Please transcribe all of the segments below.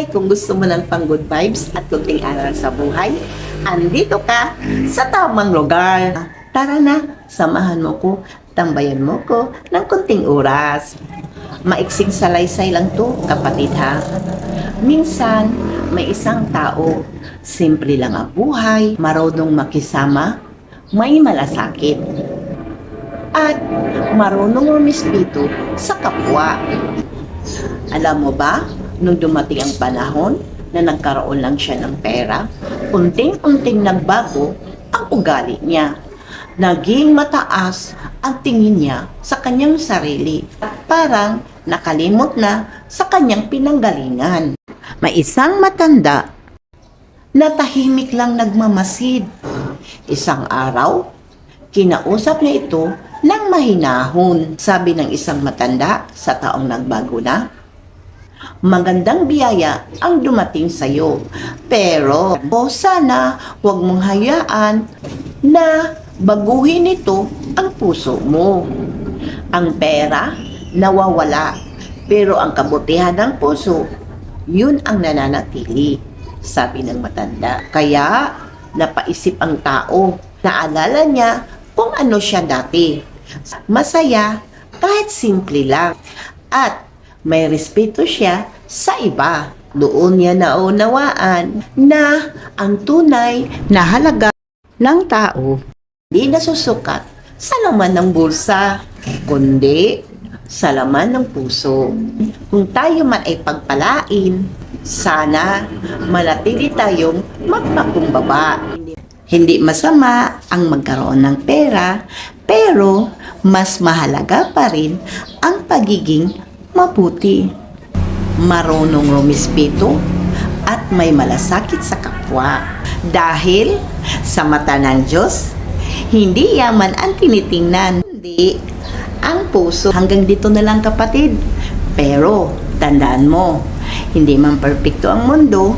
Hi! Kung gusto mo ng pang good vibes at kunting aral sa buhay, andito ka sa tamang lugar. Tara na, samahan mo ko, tambayan mo ko ng kunting oras. Maiksing salaysay lang to, kapatid ha. Minsan, may isang tao, simple lang ang buhay, marunong makisama, may malasakit. At marunong rumispito sa kapwa. Alam mo ba, nung dumating ang panahon na nagkaroon lang siya ng pera, unting-unting nagbago ang ugali niya. Naging mataas ang tingin niya sa kanyang sarili. Parang nakalimot na sa kanyang pinanggalingan. May isang matanda na tahimik lang nagmamasid. Isang araw, kinausap niya ito ng mahinahon. Sabi ng isang matanda sa taong nagbago na, magandang biyaya ang dumating sa iyo. Pero sana huwag mong hayaan na baguhin ito ang puso mo. Ang pera nawawala, pero ang kabutihan ng puso, yun ang nananatili, sabi ng matanda. Kaya napaisip ang tao. Naalala niya kung ano siya dati. Masaya kahit simple lang. At may respeto siya sa iba. Doon niya naunawaan na ang tunay na halaga ng tao hindi nasusukat sa laman ng bulsa, kundi sa laman ng puso. Kung tayo man ay pagpalain, sana manatili tayong magpakumbaba. Hindi masama ang magkaroon ng pera, pero mas mahalaga pa rin ang pagiging mabuti, marunong rumispito, at may malasakit sa kapwa. Dahil sa mata ng Diyos, hindi yaman ang tinitingnan, hindi ang puso. Hanggang dito na lang, kapatid. Pero tandaan mo, hindi man perpekto ang mundo,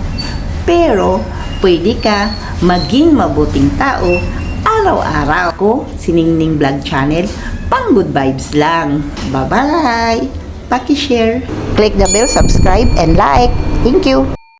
pero pwede ka maging mabuting tao araw-araw. Ko, Siningning Vlog Channel, pang good vibes lang. Bye-bye! Paki-share, click the bell, subscribe, and like. Thank you!